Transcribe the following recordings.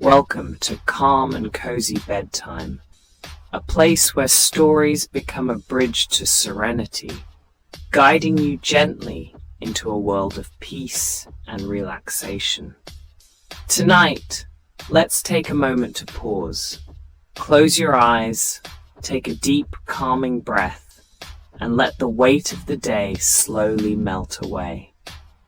Welcome to Calm and Cozy Bedtime, a place where stories become a bridge to serenity, guiding you gently into a world of peace and relaxation. Tonight, let's take a moment to pause. Close your eyes, take a deep, calming breath, and let the weight of the day slowly melt away.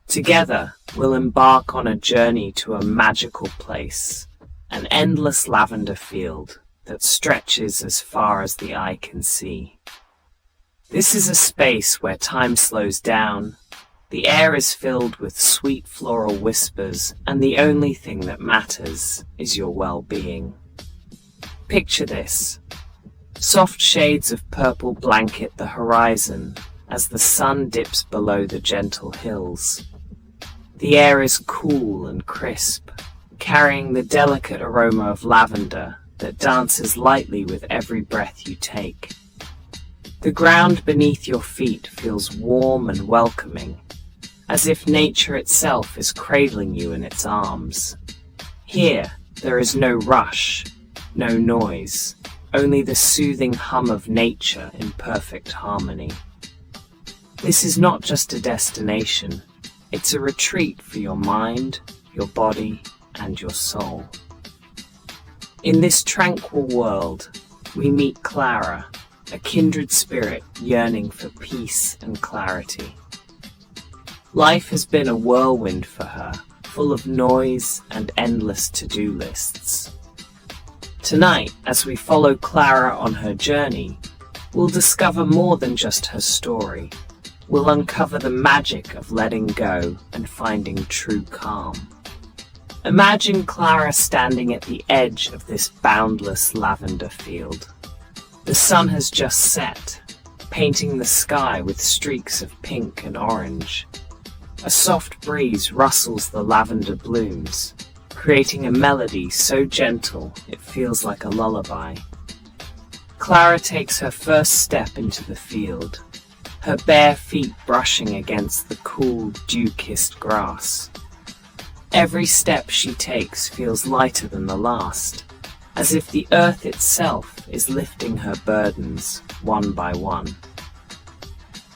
Together, we'll embark on a journey to a magical place, an endless lavender field that stretches as far as the eye can see. This is a space where time slows down, the air is filled with sweet floral whispers, and the only thing that matters is your well-being. Picture this. Soft shades of purple blanket the horizon as the sun dips below the gentle hills. The air is cool and crisp, carrying the delicate aroma of lavender that dances lightly with every breath you take. The ground beneath your feet feels warm and welcoming, as if nature itself is cradling you in its arms. Here, there is no rush, no noise, only the soothing hum of nature in perfect harmony. This is not just a destination, it's a retreat for your mind, your body, and your soul. In this tranquil world, we meet Clara, a kindred spirit yearning for peace and clarity. Life has been a whirlwind for her, full of noise and endless to-do lists. Tonight, as we follow Clara on her journey, we'll discover more than just her story. We'll uncover the magic of letting go and finding true calm. Imagine Clara standing at the edge of this boundless lavender field. The sun has just set, painting the sky with streaks of pink and orange. A soft breeze rustles the lavender blooms, creating a melody so gentle it feels like a lullaby. Clara takes her first step into the field, her bare feet brushing against the cool, dew-kissed grass. Every step she takes feels lighter than the last, as if the earth itself is lifting her burdens one by one.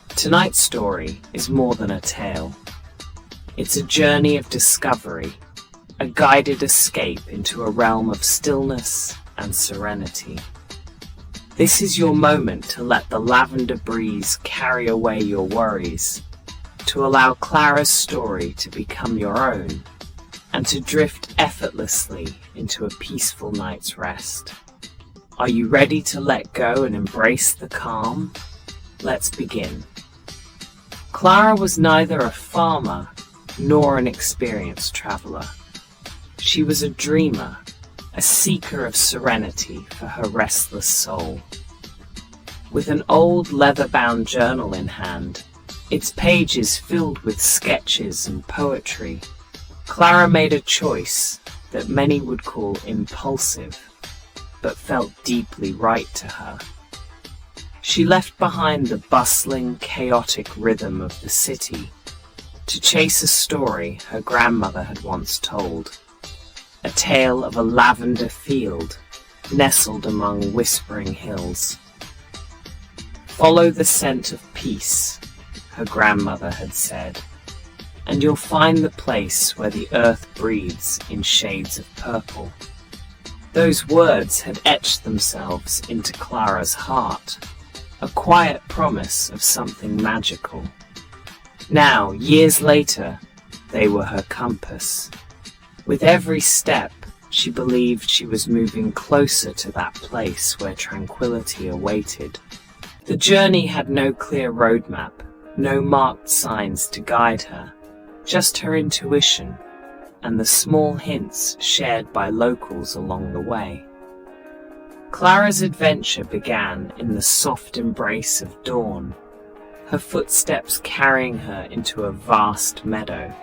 Tonight's story is more than a tale. It's a journey of discovery, a guided escape into a realm of stillness and serenity. This is your moment to let the lavender breeze carry away your worries, to allow Clara's story to become your own, and to drift effortlessly into a peaceful night's rest. Are you ready to let go and embrace the calm? Let's begin. Clara was neither a farmer nor an experienced traveler. She was a dreamer, a seeker of serenity for her restless soul. With an old leather-bound journal in hand, its pages filled with sketches and poetry, Clara made a choice that many would call impulsive, but felt deeply right to her. She left behind the bustling, chaotic rhythm of the city to chase a story her grandmother had once told. A tale of a lavender field nestled among whispering hills. Follow the scent of peace, her grandmother had said, and you'll find the place where the earth breathes in shades of purple. Those words had etched themselves into Clara's heart, a quiet promise of something magical. Now, years later, they were her compass. With every step, she believed she was moving closer to that place where tranquility awaited. The journey had no clear roadmap, no marked signs to guide her, just her intuition and the small hints shared by locals along the way. Clara's adventure began in the soft embrace of dawn, her footsteps carrying her into a vast meadow.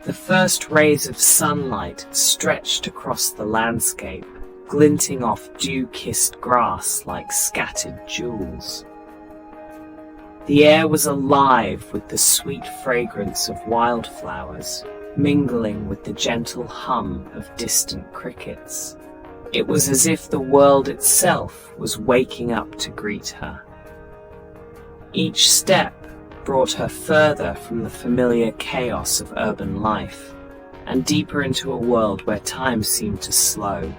The first rays of sunlight stretched across the landscape, glinting off dew-kissed grass like scattered jewels. The air was alive with the sweet fragrance of wildflowers, mingling with the gentle hum of distant crickets. It was as if the world itself was waking up to greet her. Each step brought her further from the familiar chaos of urban life, and deeper into a world where time seemed to slow.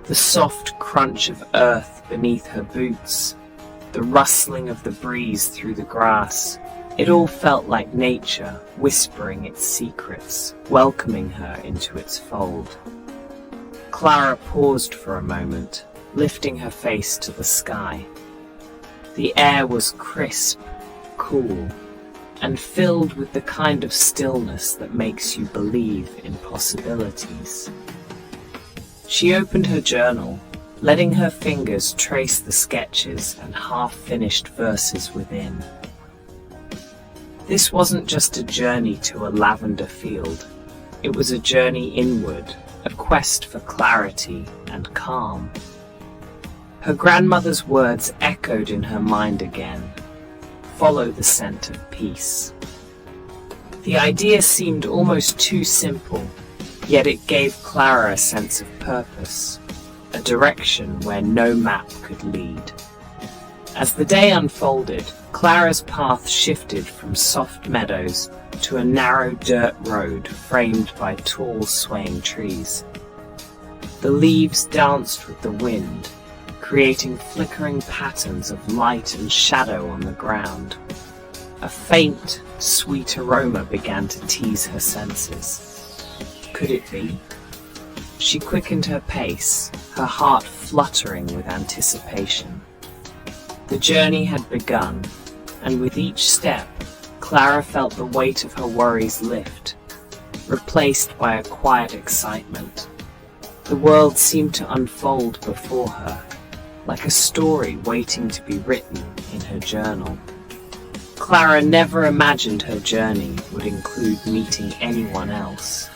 The soft crunch of earth beneath her boots, the rustling of the breeze through the grass, it all felt like nature whispering its secrets, welcoming her into its fold. Clara paused for a moment, lifting her face to the sky. The air was crisp, cool, and filled with the kind of stillness that makes you believe in possibilities. She opened her journal, letting her fingers trace the sketches and half-finished verses within. This wasn't just a journey to a lavender field. It was a journey inward, a quest for clarity and calm. Her grandmother's words echoed in her mind again. Follow the scent of peace. The idea seemed almost too simple, yet it gave Clara a sense of purpose, a direction where no map could lead. As the day unfolded, Clara's path shifted from soft meadows to a narrow dirt road framed by tall swaying trees. The leaves danced with the wind, creating flickering patterns of light and shadow on the ground. A faint, sweet aroma began to tease her senses. Could it be? She quickened her pace, her heart fluttering with anticipation. The journey had begun, and with each step, Clara felt the weight of her worries lift, replaced by a quiet excitement. The world seemed to unfold before her, like a story waiting to be written in her journal. Clara never imagined her journey would include meeting anyone else.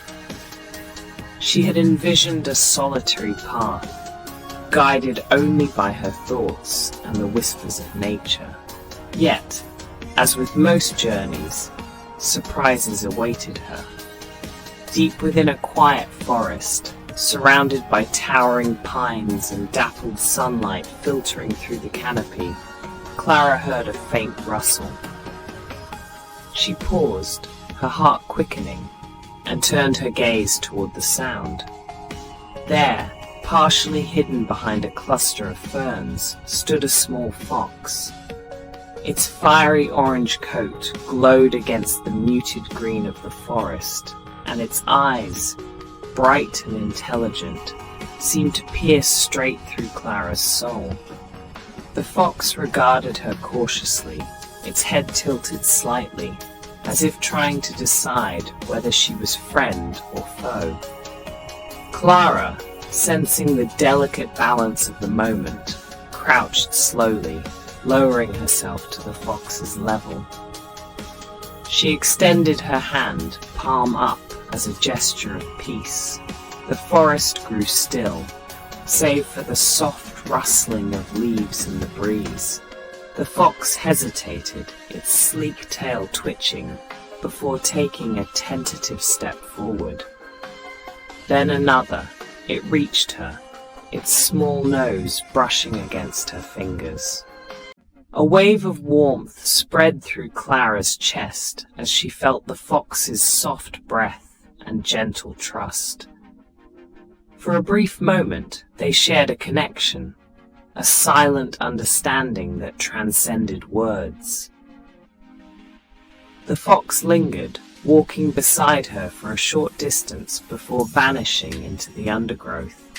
She had envisioned a solitary path, guided only by her thoughts and the whispers of nature. Yet, as with most journeys, surprises awaited her. Deep within a quiet forest, surrounded by towering pines and dappled sunlight filtering through the canopy, Clara heard a faint rustle. She paused, her heart quickening, and turned her gaze toward the sound. There, partially hidden behind a cluster of ferns, stood a small fox. Its fiery orange coat glowed against the muted green of the forest, and its eyes, bright and intelligent, seemed to pierce straight through Clara's soul. The fox regarded her cautiously, its head tilted slightly, as if trying to decide whether she was friend or foe. Clara, sensing the delicate balance of the moment, crouched slowly, lowering herself to the fox's level. She extended her hand, palm up, as a gesture of peace. The forest grew still, save for the soft rustling of leaves in the breeze. The fox hesitated, its sleek tail twitching, before taking a tentative step forward. Then another. It reached her, its small nose brushing against her fingers. A wave of warmth spread through Clara's chest as she felt the fox's soft breath and gentle trust. For a brief moment, they shared a connection, a silent understanding that transcended words. The fox lingered, walking beside her for a short distance before vanishing into the undergrowth.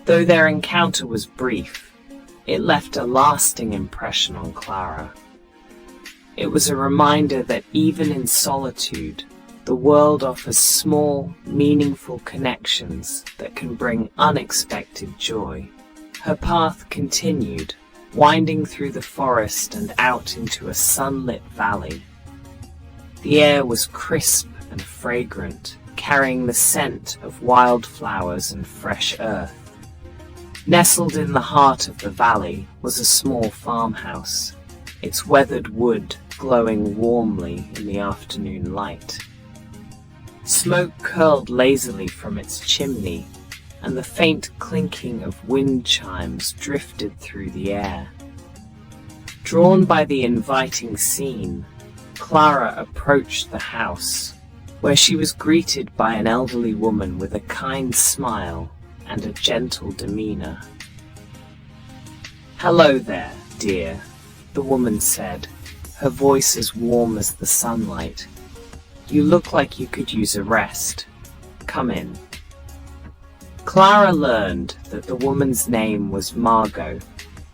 Though their encounter was brief, it left a lasting impression on Clara. It was a reminder that even in solitude, the world offers small, meaningful connections that can bring unexpected joy. Her path continued, winding through the forest and out into a sunlit valley. The air was crisp and fragrant, carrying the scent of wildflowers and fresh earth. Nestled in the heart of the valley was a small farmhouse, its weathered wood glowing warmly in the afternoon light. Smoke curled lazily from its chimney, and the faint clinking of wind chimes drifted through the air. Drawn by the inviting scene, Clara approached the house, where she was greeted by an elderly woman with a kind smile and a gentle demeanor. "Hello there, dear," the woman said, her voice as warm as the sunlight. "You look like you could use a rest. Come in." Clara learned that the woman's name was Margot,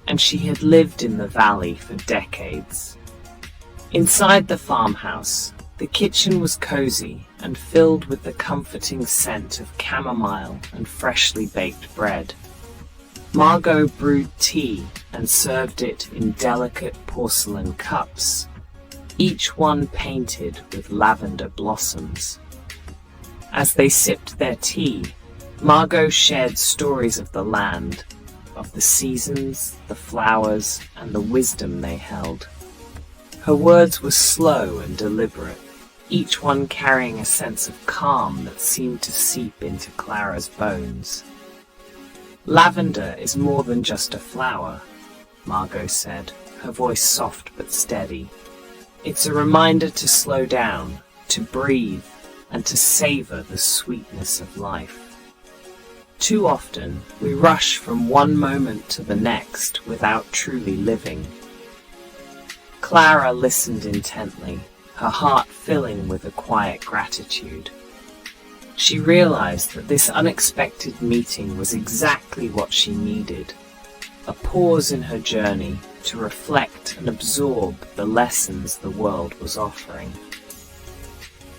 and she had lived in the valley for decades. Inside the farmhouse, the kitchen was cozy and filled with the comforting scent of chamomile and freshly baked bread. Margot brewed tea and served it in delicate porcelain cups, each one painted with lavender blossoms. As they sipped their tea, Margot shared stories of the land, of the seasons, the flowers, and the wisdom they held. Her words were slow and deliberate, each one carrying a sense of calm that seemed to seep into Clara's bones. "Lavender is more than just a flower," Margot said, her voice soft but steady. "It's a reminder to slow down, to breathe, and to savor the sweetness of life. Too often, we rush from one moment to the next without truly living." Clara listened intently, her heart filling with a quiet gratitude. She realized that this unexpected meeting was exactly what she needed, a pause in her journey to reflect and absorb the lessons the world was offering.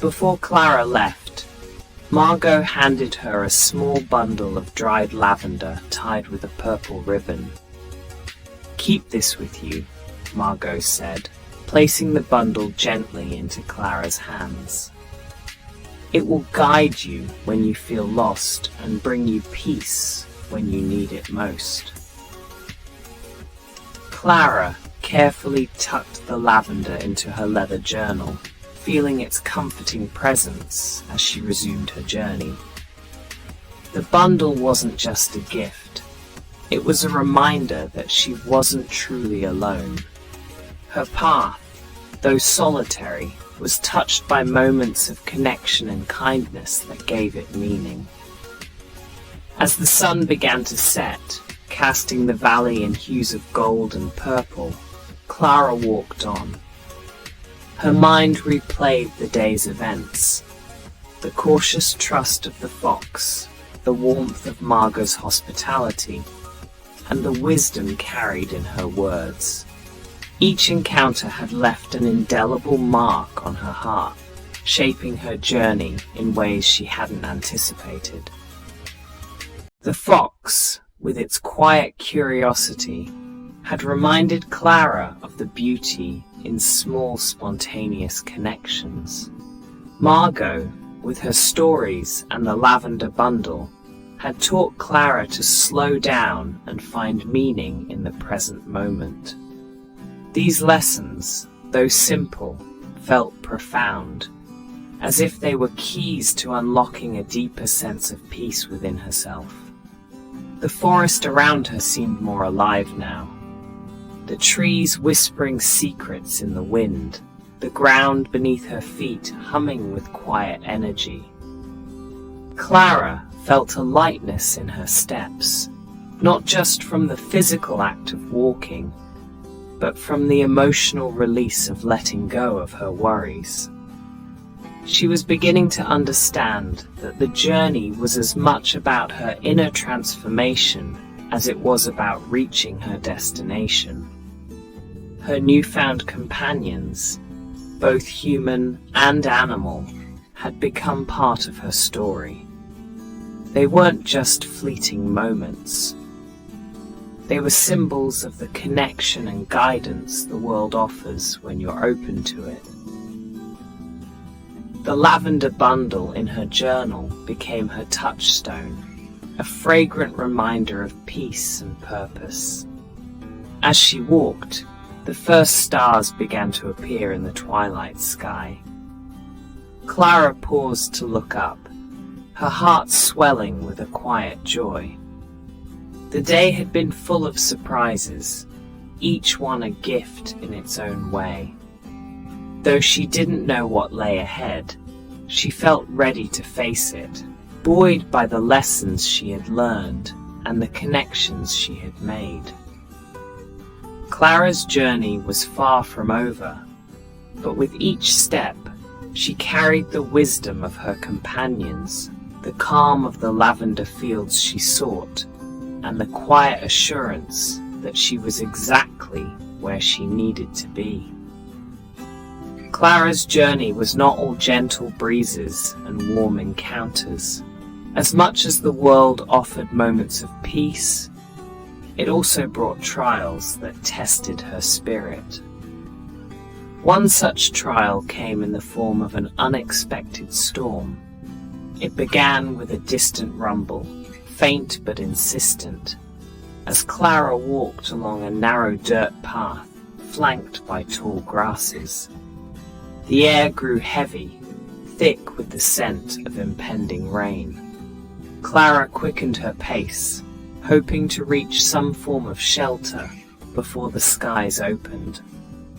Before Clara left, Margot handed her a small bundle of dried lavender tied with a purple ribbon. "Keep this with you," Margot said, placing the bundle gently into Clara's hands. "It will guide you when you feel lost and bring you peace when you need it most." Clara carefully tucked the lavender into her leather journal, feeling its comforting presence as she resumed her journey. The bundle wasn't just a gift. It was a reminder that she wasn't truly alone. Her path, though solitary, was touched by moments of connection and kindness that gave it meaning. As the sun began to set, casting the valley in hues of gold and purple, Clara walked on. Her mind replayed the day's events, the cautious trust of the fox, the warmth of Margot's hospitality, and the wisdom carried in her words. Each encounter had left an indelible mark on her heart, shaping her journey in ways she hadn't anticipated. The fox, with its quiet curiosity, had reminded Clara of the beauty in small, spontaneous connections. Margot, with her stories and the lavender bundle, had taught Clara to slow down and find meaning in the present moment. These lessons, though simple, felt profound, as if they were keys to unlocking a deeper sense of peace within herself. The forest around her seemed more alive now, the trees whispering secrets in the wind, the ground beneath her feet humming with quiet energy. Clara felt a lightness in her steps, not just from the physical act of walking, but from the emotional release of letting go of her worries. She was beginning to understand that the journey was as much about her inner transformation as it was about reaching her destination. Her newfound companions, both human and animal, had become part of her story. They weren't just fleeting moments. They were symbols of the connection and guidance the world offers when you're open to it. The lavender bundle in her journal became her touchstone, a fragrant reminder of peace and purpose. As she walked, the first stars began to appear in the twilight sky. Clara paused to look up, her heart swelling with a quiet joy. The day had been full of surprises, each one a gift in its own way. Though she didn't know what lay ahead, she felt ready to face it, buoyed by the lessons she had learned and the connections she had made. Clara's journey was far from over, but with each step, she carried the wisdom of her companions, the calm of the lavender fields she sought, and the quiet assurance that she was exactly where she needed to be. Clara's journey was not all gentle breezes and warm encounters. As much as the world offered moments of peace, it also brought trials that tested her spirit. One such trial came in the form of an unexpected storm. It began with a distant rumble, faint but insistent, as Clara walked along a narrow dirt path flanked by tall grasses. The air grew heavy, thick with the scent of impending rain. Clara quickened her pace, hoping to reach some form of shelter before the skies opened.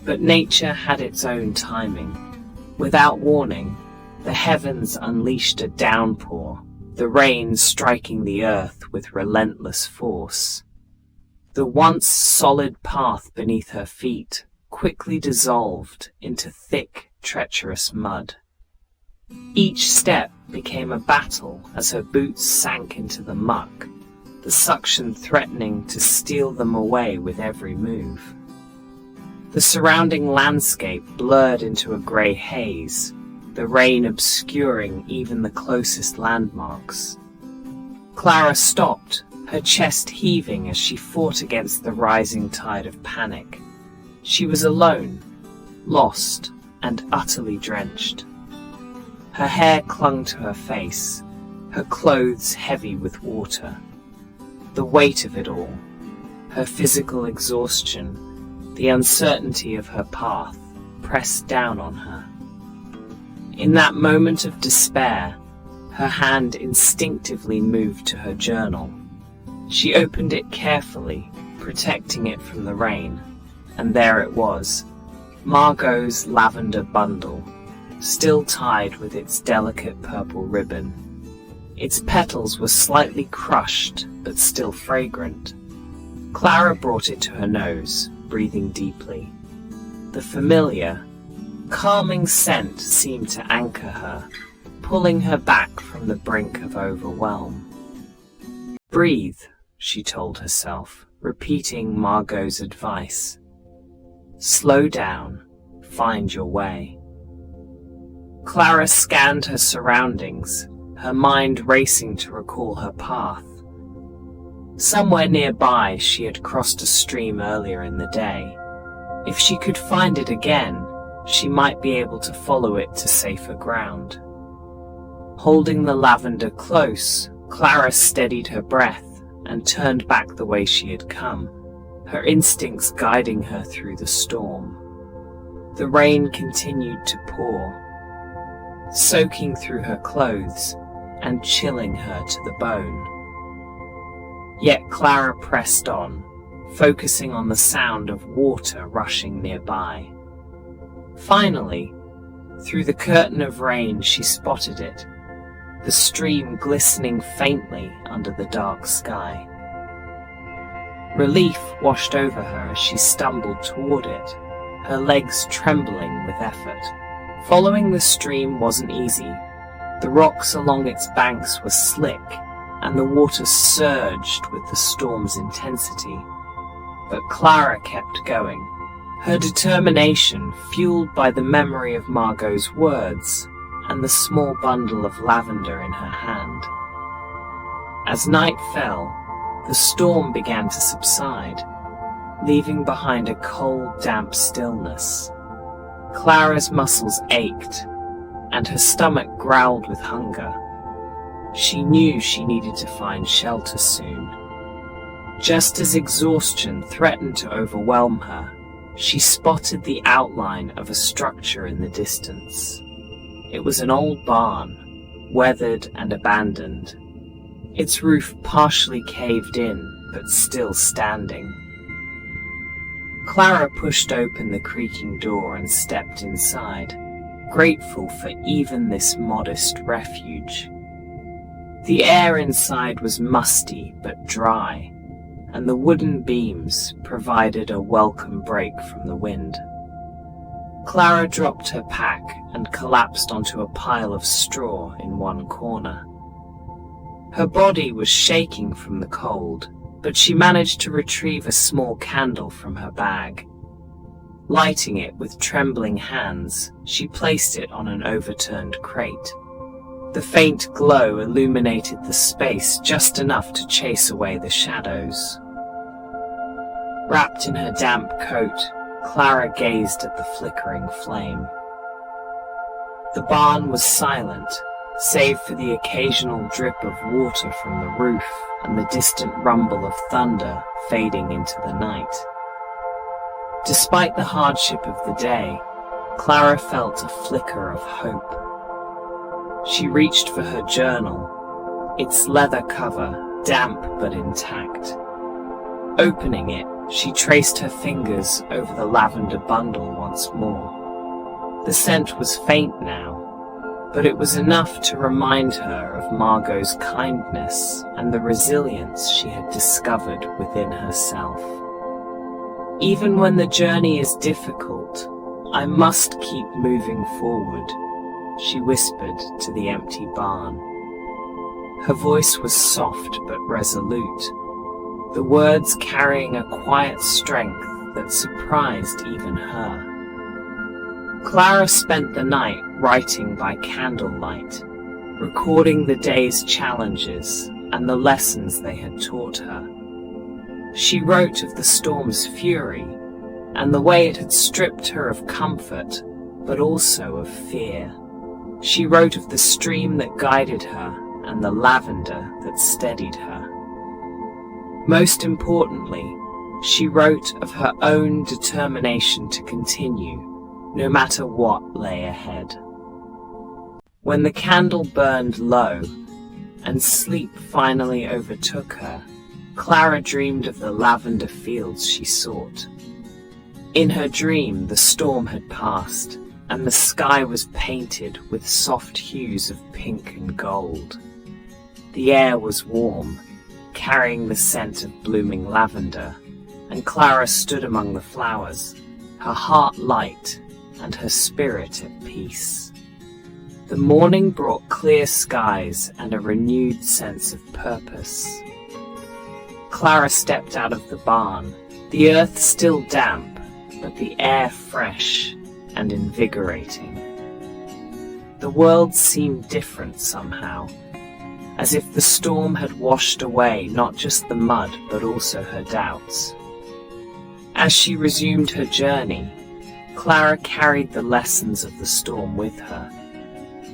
But nature had its own timing. Without warning, the heavens unleashed a downpour, the rain striking the earth with relentless force. The once solid path beneath her feet quickly dissolved into thick, treacherous mud. Each step became a battle as her boots sank into the muck, the suction threatening to steal them away with every move. The surrounding landscape blurred into a grey haze, the rain obscuring even the closest landmarks. Clara stopped, her chest heaving as she fought against the rising tide of panic. She was alone, lost, and utterly drenched. Her hair clung to her face, her clothes heavy with water. The weight of it all, her physical exhaustion, the uncertainty of her path, pressed down on her. In that moment of despair, her hand instinctively moved to her journal. She opened it carefully, protecting it from the rain, and there it was, Margot's lavender bundle, still tied with its delicate purple ribbon. Its petals were slightly crushed, but still fragrant. Clara brought it to her nose, breathing deeply. The familiar, calming scent seemed to anchor her, pulling her back from the brink of overwhelm. "Breathe," she told herself, repeating Margot's advice. "Slow down, find your way." Clara scanned her surroundings, her mind racing to recall her path. Somewhere nearby, she had crossed a stream earlier in the day. If she could find it again, she might be able to follow it to safer ground. Holding the lavender close, Clara steadied her breath and turned back the way she had come, her instincts guiding her through the storm. The rain continued to pour, soaking through her clothes and chilling her to the bone. Yet Clara pressed on, focusing on the sound of water rushing nearby. Finally, through the curtain of rain, she spotted it, the stream glistening faintly under the dark sky. Relief washed over her as she stumbled toward it, her legs trembling with effort. Following the stream wasn't easy. The rocks along its banks were slick, and the water surged with the storm's intensity. But Clara kept going, her determination fueled by the memory of Margot's words and the small bundle of lavender in her hand. As night fell, the storm began to subside, leaving behind a cold, damp stillness. Clara's muscles ached, and her stomach growled with hunger. She knew she needed to find shelter soon. Just as exhaustion threatened to overwhelm her, she spotted the outline of a structure in the distance. It was an old barn, weathered and abandoned, its roof partially caved in, but still standing. Clara pushed open the creaking door and stepped inside, grateful for even this modest refuge. The air inside was musty but dry, and the wooden beams provided a welcome break from the wind. Clara dropped her pack and collapsed onto a pile of straw in one corner. Her body was shaking from the cold, but she managed to retrieve a small candle from her bag. Lighting it with trembling hands, she placed it on an overturned crate. The faint glow illuminated the space just enough to chase away the shadows. Wrapped in her damp coat, Clara gazed at the flickering flame. The barn was silent, save for the occasional drip of water from the roof and the distant rumble of thunder fading into the night. Despite the hardship of the day, Clara felt a flicker of hope. She reached for her journal, its leather cover damp but intact. Opening it, she traced her fingers over the lavender bundle once more. The scent was faint now, but it was enough to remind her of Margot's kindness and the resilience she had discovered within herself. Even when the journey is difficult, I must keep moving forward, she whispered to the empty barn. Her voice was soft but resolute, the words carrying a quiet strength that surprised even her. Clara spent the night writing by candlelight, recording the day's challenges and the lessons they had taught her. She wrote of the storm's fury and the way it had stripped her of comfort, but also of fear. She wrote of the stream that guided her and the lavender that steadied her. Most importantly, she wrote of her own determination to continue, no matter what lay ahead. When the candle burned low and sleep finally overtook her, Clara dreamed of the lavender fields she sought. In her dream, the storm had passed, and the sky was painted with soft hues of pink and gold. The air was warm, carrying the scent of blooming lavender, and Clara stood among the flowers, her heart light and her spirit at peace. The morning brought clear skies and a renewed sense of purpose. Clara stepped out of the barn, the earth still damp, but the air fresh and invigorating. The world seemed different somehow, as if the storm had washed away not just the mud but also her doubts. As she resumed her journey, Clara carried the lessons of the storm with her.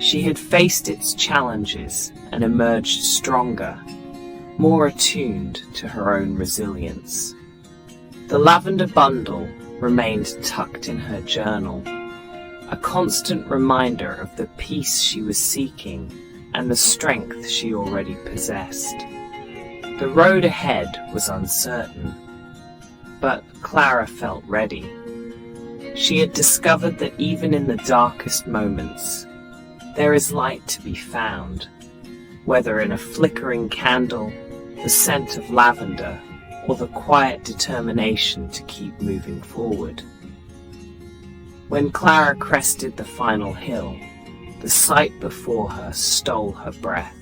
She had faced its challenges and emerged stronger, more attuned to her own resilience. The lavender bundle remained tucked in her journal, a constant reminder of the peace she was seeking and the strength she already possessed. The road ahead was uncertain, but Clara felt ready. She had discovered that even in the darkest moments, there is light to be found, whether in a flickering candle, the scent of lavender, or the quiet determination to keep moving forward. When Clara crested the final hill, the sight before her stole her breath.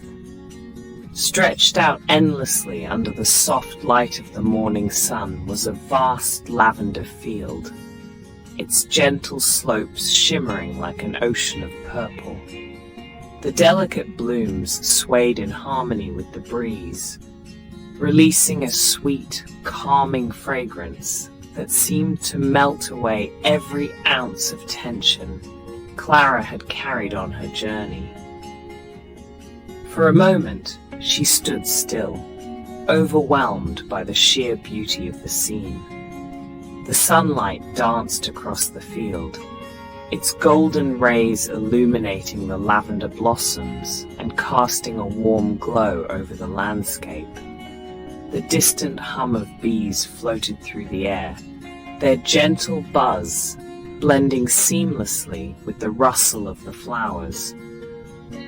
Stretched out endlessly under the soft light of the morning sun was a vast lavender field, its gentle slopes shimmering like an ocean of purple. The delicate blooms swayed in harmony with the breeze, releasing a sweet, calming fragrance that seemed to melt away every ounce of tension Clara had carried on her journey. For a moment, she stood still, overwhelmed by the sheer beauty of the scene. The sunlight danced across the field, its golden rays illuminating the lavender blossoms and casting a warm glow over the landscape. The distant hum of bees floated through the air, their gentle buzz blending seamlessly with the rustle of the flowers.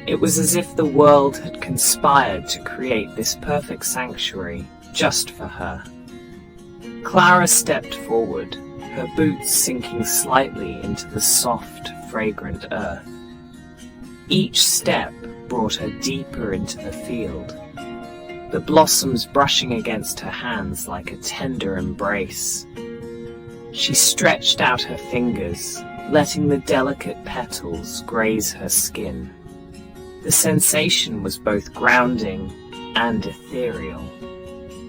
It was as if the world had conspired to create this perfect sanctuary just for her. Clara stepped forward, her boots sinking slightly into the soft, fragrant earth. Each step brought her deeper into the field, the blossoms brushing against her hands like a tender embrace. She stretched out her fingers, letting the delicate petals graze her skin. The sensation was both grounding and ethereal,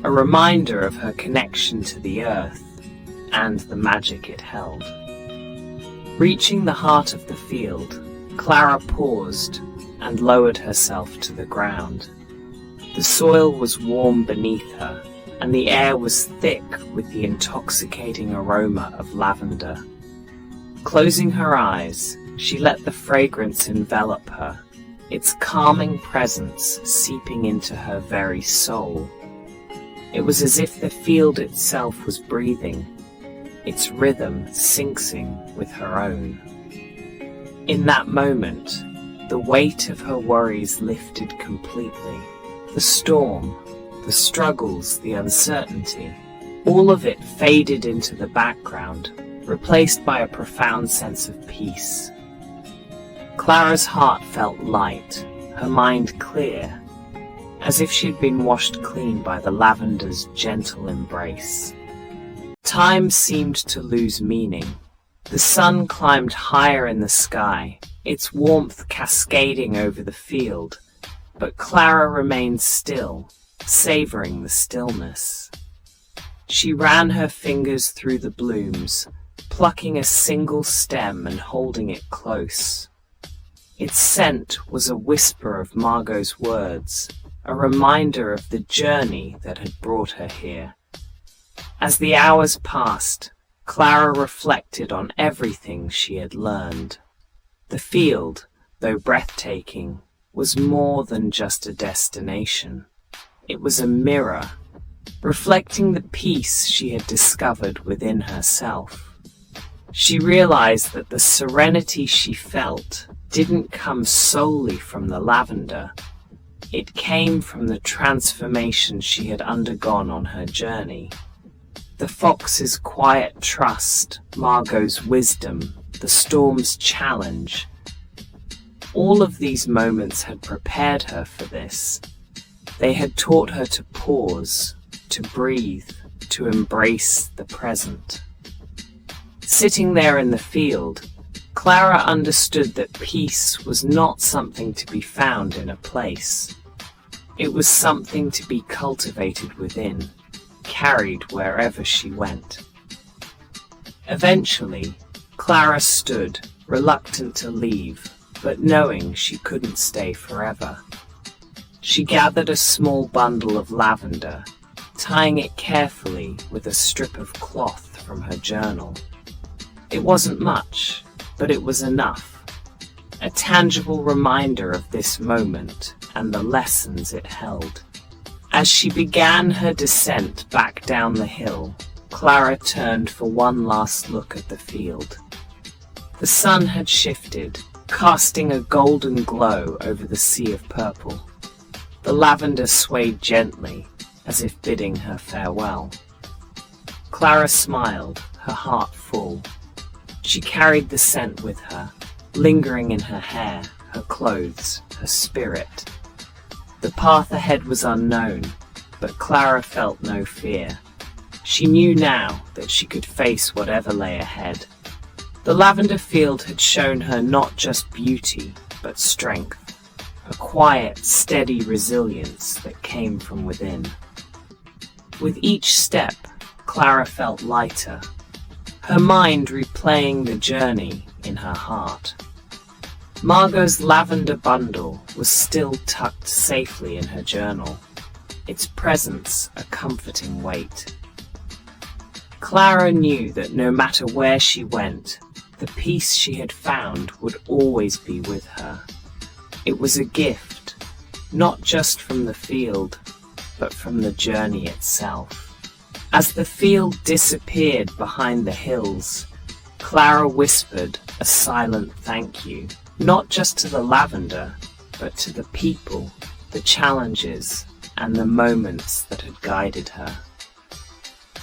a reminder of her connection to the earth and the magic it held. Reaching the heart of the field, Clara paused and lowered herself to the ground. The soil was warm beneath her, and the air was thick with the intoxicating aroma of lavender. Closing her eyes, she let the fragrance envelop her, its calming presence seeping into her very soul. It was as if the field itself was breathing, its rhythm syncing with her own. In that moment, the weight of her worries lifted completely. The storm, the struggles, the uncertainty, all of it faded into the background, replaced by a profound sense of peace. Clara's heart felt light, her mind clear, as if she'd been washed clean by the lavender's gentle embrace. Time seemed to lose meaning. The sun climbed higher in the sky, its warmth cascading over the field, but Clara remained still, savoring the stillness. She ran her fingers through the blooms, plucking a single stem and holding it close. Its scent was a whisper of Margot's words, a reminder of the journey that had brought her here. As the hours passed, Clara reflected on everything she had learned. The field, though breathtaking, was more than just a destination. It was a mirror, reflecting the peace she had discovered within herself. She realized that the serenity she felt didn't come solely from the lavender. It came from the transformation she had undergone on her journey. The fox's quiet trust, Margot's wisdom, the storm's challenge. All of these moments had prepared her for this. They had taught her to pause, to breathe, to embrace the present. Sitting there in the field, Clara understood that peace was not something to be found in a place. It was something to be cultivated within, carried wherever she went. Eventually, Clara stood, reluctant to leave, but knowing she couldn't stay forever. She gathered a small bundle of lavender, tying it carefully with a strip of cloth from her journal. It wasn't much, but it was enough. A tangible reminder of this moment and the lessons it held. As she began her descent back down the hill, Clara turned for one last look at the field. The sun had shifted, casting a golden glow over the sea of purple. The lavender swayed gently, as if bidding her farewell. Clara smiled, her heart full. She carried the scent with her, lingering in her hair, her clothes, her spirit. The path ahead was unknown, but Clara felt no fear. She knew now that she could face whatever lay ahead. The lavender field had shown her not just beauty, but strength, a quiet, steady resilience that came from within. With each step, Clara felt lighter, her mind replaying the journey in her heart. Margot's lavender bundle was still tucked safely in her journal, its presence a comforting weight. Clara knew that no matter where she went, The peace she had found would always be with her. It was a gift, not just from the field, but from the journey itself. As the field disappeared behind the hills, Clara whispered a silent thank you, not just to the lavender, but to the people, the challenges, and the moments that had guided her.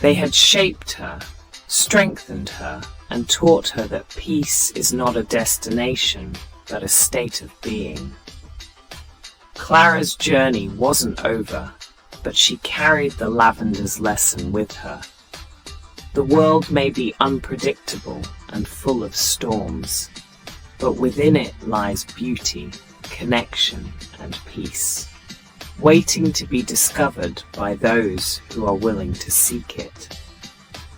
They had shaped her, strengthened her, and taught her that peace is not a destination, but a state of being. Clara's journey wasn't over, but she carried the lavender's lesson with her. The world may be unpredictable and full of storms, but within it lies beauty, connection, and peace, waiting to be discovered by those who are willing to seek it.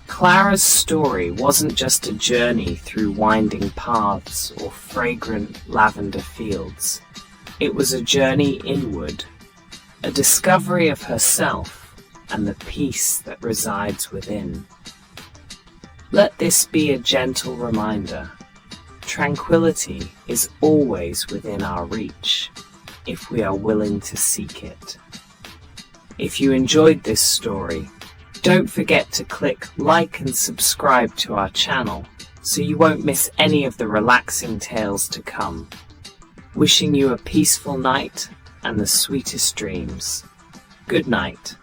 Clara's story wasn't just a journey through winding paths or fragrant lavender fields. It was a journey inward, a discovery of herself and the peace that resides within. Let this be a gentle reminder. Tranquility is always within our reach, if we are willing to seek it. If you enjoyed this story, don't forget to click like and subscribe to our channel so you won't miss any of the relaxing tales to come. Wishing you a peaceful night and the sweetest dreams. Good night.